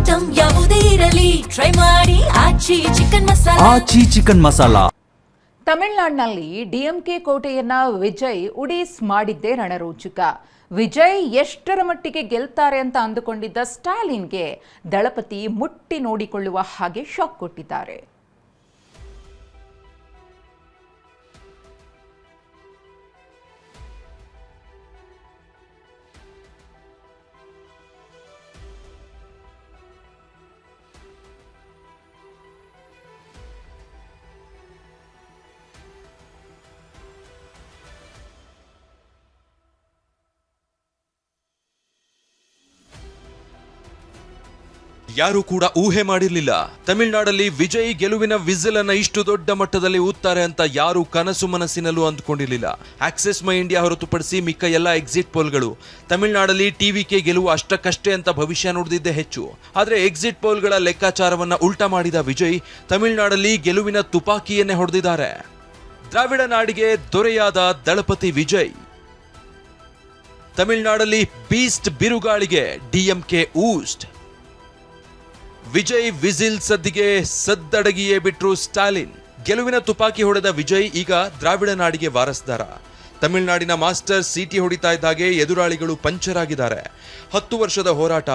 Item ಯಾವುದೇ ಇರಲಿ try ಮಾಡಿ ಆಚಿ ಚಿಕನ್ ಮಸಾಲಾ. ತಮಿಳುನಾಡಿನಲ್ಲಿ ಡಿಎಂಕೆ ಕೋಟೆಯನ್ನ ವಿಜಯ್ ಉಡೀಸ್ ಮಾಡಿದ್ದೇ ರಣರೋಚಕ. ವಿಜಯ್ ಎಷ್ಟರ ಮಟ್ಟಿಗೆ ಗೆಲ್ತಾರೆ ಅಂತ ಅಂದುಕೊಂಡಿದ್ದ ಸ್ಟಾಲಿನ್ಗೆ ದಳಪತಿ ಮುಟ್ಟಿ ನೋಡಿಕೊಳ್ಳುವ ಹಾಗೆ ಶಾಕ್ ಕೊಟ್ಟಿದ್ದಾರೆ. ಯಾರು ಕೂಡ ಊಹೆ ಮಾಡಿರಲಿಲ್ಲ. ತಮಿಳುನಾಡಲ್ಲಿ ವಿಜಯ್ ಗೆಲುವಿನ ವಿಸಿಲ್ ಅನ್ನ ಇಷ್ಟು ದೊಡ್ಡ ಮಟ್ಟದಲ್ಲಿ ಊದ್ತಾರೆ ಅಂತ ಯಾರು ಕನಸು ಮನಸ್ಸಿನಲ್ಲೂ ಅಂದ್ಕೊಂಡಿರಲಿಲ್ಲ. ಆಕ್ಸೆಸ್ ಮೈ ಇಂಡಿಯಾ ಹೊರತುಪಡಿಸಿ ಮಿಕ್ಕ ಎಲ್ಲ ಎಕ್ಸಿಟ್ ಪೋಲ್ಗಳು ತಮಿಳುನಾಡಲ್ಲಿ ಟಿವಿಕೆ ಗೆಲುವು ಅಷ್ಟಕ್ಕಷ್ಟೇ ಅಂತ ಭವಿಷ್ಯ ನುಡಿದಿದ್ದೇ ಹೆಚ್ಚು. ಆದ್ರೆ ಎಕ್ಸಿಟ್ ಪೋಲ್ಗಳ ಲೆಕ್ಕಾಚಾರವನ್ನ ಉಲ್ಟಾ ಮಾಡಿದ ವಿಜಯ್ ತಮಿಳುನಾಡಲ್ಲಿ ಗೆಲುವಿನ ತುಪಾಕಿಯನ್ನೇ ಹೊಡೆದಿದ್ದಾರೆ. ದ್ರಾವಿಡ ನಾಡಿಗೆ ದೊರೆಯಾದ ದಳಪತಿ ವಿಜಯ್. ತಮಿಳುನಾಡಲ್ಲಿ ಬೀಸ್ಟ್ ಬಿರುಗಾಳಿಗೆ ಡಿಎಂಕೆ ಊಸ್ಟ್. ವಿಜಯ್ ವಿಸಿಲ್ ಸದ್ದಿಗೆ ಸದ್ದಡಗಿಯೇ ಬಿಟ್ರು ಸ್ಟಾಲಿನ್. ಗೆಲುವಿನ ತುಪಾಕಿ ಹೊಡೆದ ವಿಜಯ್ ಈಗ ದ್ರಾವಿಡ ನಾಡಿಗೆ ವಾರಸ್ದಾರ. ತಮಿಳುನಾಡಿನ ಮಾಸ್ಟರ್ ಸಿಟಿ ಹೊಡಿತಾ ಇದ್ದ ಹಾಗೆ ಎದುರಾಳಿಗಳು ಪಂಚರ್ ಆಗಿದ್ದಾರೆ. 10 ವರ್ಷದ ಹೋರಾಟ,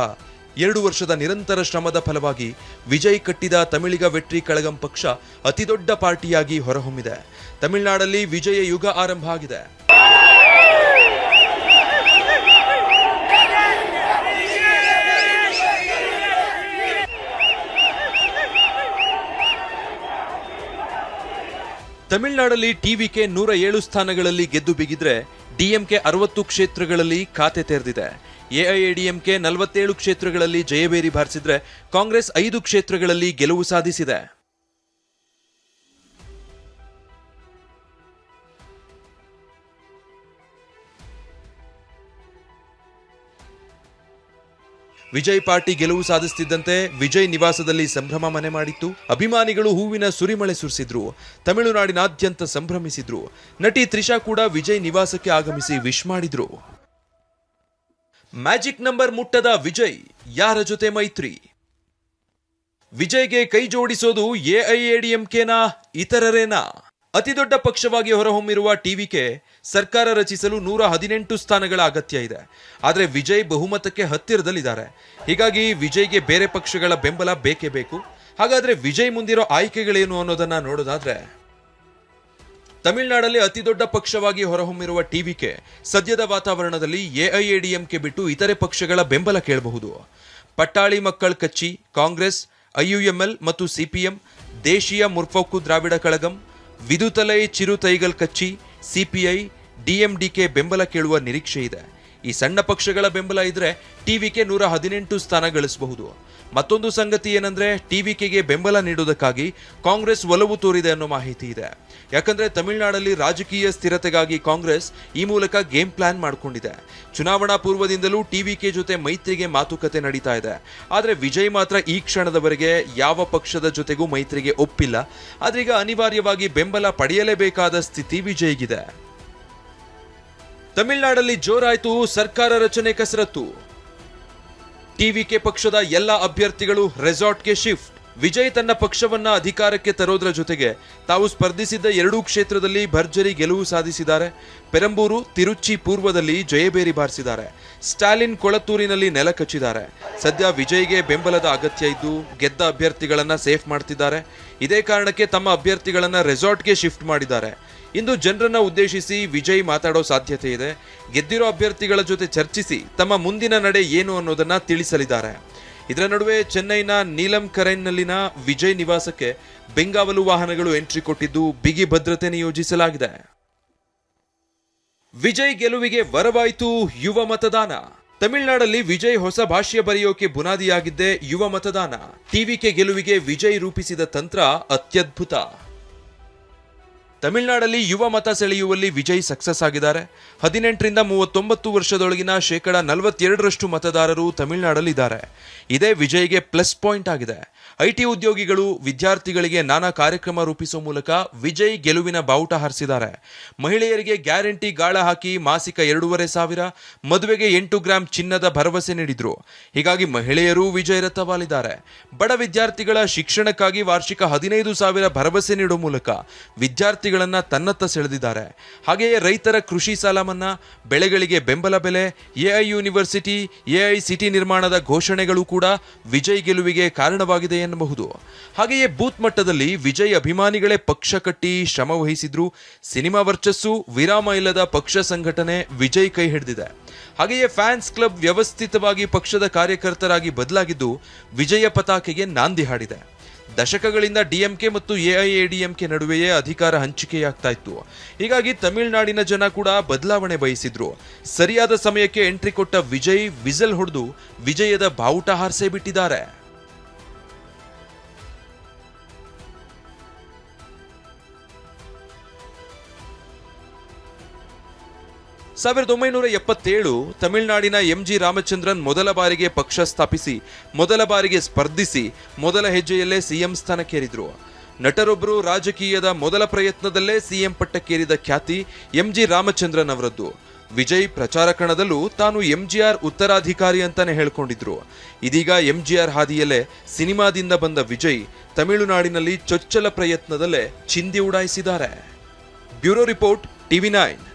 2 ವರ್ಷದ ನಿರಂತರ ಶ್ರಮದ ಫಲವಾಗಿ ವಿಜಯ್ ಕಟ್ಟಿದ ತಮಿಳಿಗ ವೆಟ್ರಿ ಕಳಗಂ ಪಕ್ಷ ಅತಿದೊಡ್ಡ ಪಾರ್ಟಿಯಾಗಿ ಹೊರಹೊಮ್ಮಿದೆ. ತಮಿಳುನಾಡಲ್ಲಿ ವಿಜಯ ಯುಗ ಆರಂಭ ಆಗಿದೆ. ತಮಿಳುನಾಡಲ್ಲಿ ಟಿವಿಕೆ 107 ಸ್ಥಾನಗಳಲ್ಲಿ ಗೆದ್ದು ಬಿಗಿದ್ರೆ ಡಿಎಂಕೆ 60 ಕ್ಷೇತ್ರಗಳಲ್ಲಿ ಖಾತೆ ತೆರೆದಿದೆ. ಎಐಎಡಿಎಂಕೆ 47 ಕ್ಷೇತ್ರಗಳಲ್ಲಿ ಜಯಬೇರಿ ಬಾರಿಸಿದ್ರೆ ಕಾಂಗ್ರೆಸ್ 5 ಕ್ಷೇತ್ರಗಳಲ್ಲಿ ಗೆಲುವು ಸಾಧಿಸಿದೆ. ವಿಜಯ್ ಪಾರ್ಟಿ ಗೆಲುವು ಸಾಧಿಸುತ್ತಿದ್ದಂತೆ ವಿಜಯ್ ನಿವಾಸದಲ್ಲಿ ಸಂಭ್ರಮ ಮನೆ ಮಾಡಿತ್ತು. ಅಭಿಮಾನಿಗಳು ಹೂವಿನ ಸುರಿಮಳೆ ಸುರಿಸಿದ್ರು. ತಮಿಳುನಾಡಿನಾದ್ಯಂತ ಸಂಭ್ರಮಿಸಿದ್ರು. ನಟಿ ತ್ರಿಷಾ ಕೂಡ ವಿಜಯ್ ನಿವಾಸಕ್ಕೆ ಆಗಮಿಸಿ ವಿಶ್ ಮಾಡಿದ್ರು. ಮ್ಯಾಜಿಕ್ ನಂಬರ್ ಮುಟ್ಟದ ವಿಜಯ್ ಯಾರ ಜೊತೆ ಮೈತ್ರಿ? ವಿಜಯ್ಗೆ ಕೈ ಜೋಡಿಸೋದು ಎಐಎಡಿಎಂಕೆನಾ ಇತರರೇನಾ? ಅತಿದೊಡ್ಡ ಪಕ್ಷವಾಗಿ ಹೊರಹೊಮ್ಮಿರುವ ಟಿವಿಕೆ ಸರ್ಕಾರ ರಚಿಸಲು 118 ಸ್ಥಾನಗಳ ಅಗತ್ಯ ಇದೆ. ಆದರೆ ವಿಜಯ್ ಬಹುಮತಕ್ಕೆ ಹತ್ತಿರದಲ್ಲಿದ್ದಾರೆ. ಹೀಗಾಗಿ ವಿಜಯ್ಗೆ ಬೇರೆ ಪಕ್ಷಗಳ ಬೆಂಬಲ ಬೇಕೇ ಬೇಕು. ಹಾಗಾದ್ರೆ ವಿಜಯ್ ಮುಂದಿರೋ ಆಯ್ಕೆಗಳೇನು ಅನ್ನೋದನ್ನ ನೋಡೋದಾದ್ರೆ, ತಮಿಳುನಾಡಲ್ಲಿ ಅತಿದೊಡ್ಡ ಪಕ್ಷವಾಗಿ ಹೊರಹೊಮ್ಮಿರುವ ಟಿವಿಕೆ ಸದ್ಯದ ವಾತಾವರಣದಲ್ಲಿ ಎಐಎಡಿಎಂಕೆ ಬಿಟ್ಟು ಇತರೆ ಪಕ್ಷಗಳ ಬೆಂಬಲ ಕೇಳಬಹುದು. ಪಟ್ಟಾಳಿ ಮಕ್ಕಳ್ ಕಚ್ಚಿ, ಕಾಂಗ್ರೆಸ್, ಐಯುಎಂಎಲ್ ಮತ್ತು ಸಿಪಿಎಂ, ದೇಶೀಯ ಮುರ್ಫೋಕು ದ್ರಾವಿಡ ಕಳಗಂ, ವಿದುತಲೈ ಚಿರುತೈಗಲ್ ಕಚ್ಚಿ, ಸಿಪಿಐ, ಡಿಎಂಡಿಕೆ ಬೆಂಬಲ ಕೇಳುವ ನಿರೀಕ್ಷೆ ಇದೆ. ಈ ಸಣ್ಣ ಪಕ್ಷಗಳ ಬೆಂಬಲ ಇದ್ರೆ ಟಿವಿಕೆ 118 ಸ್ಥಾನ ಗಳಿಸಬಹುದು. ಮತ್ತೊಂದು ಸಂಗತಿ ಏನಂದ್ರೆ, ಟಿವಿಕೆಗೆ ಬೆಂಬಲ ನೀಡುವುದಕ್ಕಾಗಿ ಕಾಂಗ್ರೆಸ್ ಒಲವು ತೋರಿದೆ ಅನ್ನೋ ಮಾಹಿತಿ ಇದೆ. ಯಾಕಂದ್ರೆ ತಮಿಳುನಾಡಲ್ಲಿ ರಾಜಕೀಯ ಸ್ಥಿರತೆಗಾಗಿ ಕಾಂಗ್ರೆಸ್ ಈ ಮೂಲಕ ಗೇಮ್ ಪ್ಲಾನ್ ಮಾಡಿಕೊಂಡಿದೆ. ಚುನಾವಣಾ ಪೂರ್ವದಿಂದಲೂ ಟಿವಿಕೆ ಜೊತೆ ಮೈತ್ರಿಗೆ ಮಾತುಕತೆ ನಡೀತಾ ಇದೆ. ಆದ್ರೆ ವಿಜಯ್ ಮಾತ್ರ ಈ ಕ್ಷಣದವರೆಗೆ ಯಾವ ಪಕ್ಷದ ಜೊತೆಗೂ ಮೈತ್ರಿಗೆ ಒಪ್ಪಿಲ್ಲ. ಆದ್ರೀಗ ಅನಿವಾರ್ಯವಾಗಿ ಬೆಂಬಲ ಪಡೆಯಲೇಬೇಕಾದ ಸ್ಥಿತಿ ವಿಜಯ್ಗಿದೆ. ತಮಿಳುನಾಡಲ್ಲಿ ಜೋರಾಯ್ತು ಸರ್ಕಾರ ರಚನೆ ಕಸರತ್ತು. ಟಿವಿಕೆ ಪಕ್ಷದ ಎಲ್ಲ ಅಭ್ಯರ್ಥಿಗಳು ರೆಸಾರ್ಟ್ಗೆ ಶಿಫ್ಟ್. ವಿಜಯ್ ತನ್ನ ಪಕ್ಷವನ್ನ ಅಧಿಕಾರಕ್ಕೆ ತರೋದ್ರ ಜೊತೆಗೆ ತಾವು ಸ್ಪರ್ಧಿಸಿದ್ದ 2 ಕ್ಷೇತ್ರದಲ್ಲಿ ಭರ್ಜರಿ ಗೆಲುವು ಸಾಧಿಸಿದ್ದಾರೆ. ಪೆರಂಬೂರು, ತಿರುಚಿ ಪೂರ್ವದಲ್ಲಿ ಜಯಬೇರಿ ಬಾರಿಸಿದ್ದಾರೆ. ಸ್ಟಾಲಿನ್ ಕೊಳತ್ತೂರಿನಲ್ಲಿ ನೆಲ ಕಚ್ಚಿದ್ದಾರೆ. ಸದ್ಯ ವಿಜಯ್ಗೆ ಬೆಂಬಲದ ಅಗತ್ಯ ಇದ್ದು ಗೆದ್ದ ಅಭ್ಯರ್ಥಿಗಳನ್ನ ಸೇಫ್ ಮಾಡ್ತಿದ್ದಾರೆ. ಇದೇ ಕಾರಣಕ್ಕೆ ತಮ್ಮ ಅಭ್ಯರ್ಥಿಗಳನ್ನ ರೆಸಾರ್ಟ್ಗೆ ಶಿಫ್ಟ್ ಮಾಡಿದ್ದಾರೆ. ಇಂದು ಜನರನ್ನ ಉದ್ದೇಶಿಸಿ ವಿಜಯ್ ಮಾತಾಡೋ ಸಾಧ್ಯತೆ ಇದೆ. ಗೆದ್ದಿರೋ ಅಭ್ಯರ್ಥಿಗಳ ಜೊತೆ ಚರ್ಚಿಸಿ ತಮ್ಮ ಮುಂದಿನ ನಡೆ ಏನು ಅನ್ನೋದನ್ನ ತಿಳಿಸಲಿದ್ದಾರೆ. ಇದರ ನಡುವೆ ಚೆನ್ನೈನ ನೀಲಂ ಕರೈನ್ನಲ್ಲಿನ ವಿಜಯ್ ನಿವಾಸಕ್ಕೆ ಬೆಂಗಾವಲು ವಾಹನಗಳು ಎಂಟ್ರಿ ಕೊಟ್ಟಿದ್ದು ಬಿಗಿ ಭದ್ರತೆ ನಿಯೋಜಿಸಲಾಗಿದೆ. ವಿಜಯ್ ಗೆಲುವಿಗೆ ವರವಾಯಿತು ಯುವ ಮತದಾನ. ತಮಿಳುನಾಡಲ್ಲಿ ವಿಜಯ್ ಹೊಸ ಭಾಷ್ಯ ಬರೆಯೋಕೆ ಬುನಾದಿಯಾಗಿದ್ದೇ ಯುವ ಮತದಾನ. ಟಿವಿಕೆ ಗೆಲುವಿಗೆ ವಿಜಯ್ ರೂಪಿಸಿದ ತಂತ್ರ ಅತ್ಯದ್ಭುತ. ತಮಿಳುನಾಡಲ್ಲಿ ಯುವ ಮತ ಸೆಳೆಯುವಲ್ಲಿ ವಿಜಯ್ ಸಕ್ಸಸ್ ಆಗಿದ್ದಾರೆ. 18ರಿಂದ 39 ವರ್ಷದೊಳಗಿನ 42% ಮತದಾರರು ತಮಿಳುನಾಡಲ್ಲಿದ್ದಾರೆ. ಇದೇ ವಿಜಯ್ಗೆ ಪ್ಲಸ್ ಪಾಯಿಂಟ್ ಆಗಿದೆ. ಐಟಿ ಉದ್ಯೋಗಿಗಳು, ವಿದ್ಯಾರ್ಥಿಗಳಿಗೆ ನಾನಾ ಕಾರ್ಯಕ್ರಮ ರೂಪಿಸುವ ಮೂಲಕ ವಿಜಯ್ ಗೆಲುವಿನ ಬಾವುಟ ಹಾರಿಸಿದ್ದಾರೆ. ಮಹಿಳೆಯರಿಗೆ ಗ್ಯಾರಂಟಿ ಗಾಳ ಹಾಕಿ ಮಾಸಿಕ 2,500, ಮದುವೆಗೆ 8 ಗ್ರಾಂ ಚಿನ್ನದ ಭರವಸೆ ನೀಡಿದ್ರು. ಹೀಗಾಗಿ ಮಹಿಳೆಯರು ವಿಜಯ್ ರಥ ವಾಲಿದ್ದಾರೆ. ಬಡ ವಿದ್ಯಾರ್ಥಿಗಳ ಶಿಕ್ಷಣಕ್ಕಾಗಿ ವಾರ್ಷಿಕ 15,000 ಭರವಸೆ ನೀಡುವ ಮೂಲಕ ವಿದ್ಯಾರ್ಥಿಗಳನ್ನ ತನ್ನತ್ತ ಸೆಳೆದಿದ್ದಾರೆ. ಹಾಗೆಯೇ ರೈತರ ಕೃಷಿ ಸಾಲ ಮನ್ನಾ, ಬೆಳೆಗಳಿಗೆ ಬೆಂಬಲ ಬೆಲೆ, ಎಐ ಯೂನಿವರ್ಸಿಟಿ, ಎಐ ಸಿಟಿ ನಿರ್ಮಾಣದ ಘೋಷಣೆಗಳು ಕೂಡ ವಿಜಯ್ ಗೆಲುವಿಗೆ ಕಾರಣವಾಗಿದೆ ಎನ್ನಬಹುದು. ಹಾಗೆಯೇ ಬೂತ್ ಮಟ್ಟದಲ್ಲಿ ವಿಜಯ್ ಅಭಿಮಾನಿಗಳೇ ಪಕ್ಷ ಕಟ್ಟಿ ಶ್ರಮ ವಹಿಸಿದ್ರು. ಸಿನಿಮಾ ವರ್ಚಸ್ಸು, ವಿರಾಮ ಇಲ್ಲದ ಪಕ್ಷ ಸಂಘಟನೆ ವಿಜಯ್ ಕೈ ಹಿಡಿದಿದೆ. ಹಾಗೆಯೇ ಫ್ಯಾನ್ಸ್ ಕ್ಲಬ್ ವ್ಯವಸ್ಥಿತವಾಗಿ ಪಕ್ಷದ ಕಾರ್ಯಕರ್ತರಾಗಿ ಬದಲಾಗಿದ್ದು ವಿಜಯ ಪತಾಕೆಗೆ ನಾಂದಿ ಹಾಡಿದೆ. ದಶಕಗಳಿಂದ ಡಿಎಂಕೆ ಮತ್ತು ಎಐಎಡಿಎಂಕೆ ನಡುವೆಯೇ ಅಧಿಕಾರ ಹಂಚಿಕೆಯಾಗ್ತಾ ಇತ್ತು. ಹೀಗಾಗಿ ತಮಿಳುನಾಡಿನ ಜನ ಕೂಡ ಬದಲಾವಣೆ ಬಯಸಿದ್ರು. ಸರಿಯಾದ ಸಮಯಕ್ಕೆ ಎಂಟ್ರಿ ಕೊಟ್ಟ ವಿಜಯ್ ವಿಸಲ್ ಹೊಡೆದು ವಿಜಯದ ಬಾವುಟ ಹಾರಿಸೇ ಬಿಟ್ಟಿದ್ದಾರೆ. ಸಾವಿರದ 1977 ತಮಿಳುನಾಡಿನ ಎಂಜಿ ರಾಮಚಂದ್ರನ್ ಮೊದಲ ಬಾರಿಗೆ ಪಕ್ಷ ಸ್ಥಾಪಿಸಿ, ಮೊದಲ ಬಾರಿಗೆ ಸ್ಪರ್ಧಿಸಿ, ಮೊದಲ ಹೆಜ್ಜೆಯಲ್ಲೇ ಸಿಎಂ ಸ್ಥಾನಕ್ಕೇರಿದ್ರು. ನಟರೊಬ್ಬರು ರಾಜಕೀಯದ ಮೊದಲ ಪ್ರಯತ್ನದಲ್ಲೇ ಸಿಎಂ ಪಟ್ಟಕ್ಕೇರಿದ ಖ್ಯಾತಿ ಎಂಜಿ ರಾಮಚಂದ್ರನ್ ಅವರದ್ದು. ವಿಜಯ್ ಪ್ರಚಾರ ಕಣದಲ್ಲೂ ತಾನು ಎಂಜಿಆರ್ ಉತ್ತರಾಧಿಕಾರಿ ಅಂತಾನೆ ಹೇಳ್ಕೊಂಡಿದ್ರು. ಇದೀಗ ಎಂಜಿಆರ್ ಹಾದಿಯಲ್ಲೇ ಸಿನಿಮಾದಿಂದ ಬಂದ ವಿಜಯ್ ತಮಿಳುನಾಡಿನಲ್ಲಿ ಚೊಚ್ಚಲ ಪ್ರಯತ್ನದಲ್ಲೇ ಚಿಂದಿ ಉಡಾಯಿಸಿದ್ದಾರೆ. Bureau report, TV9.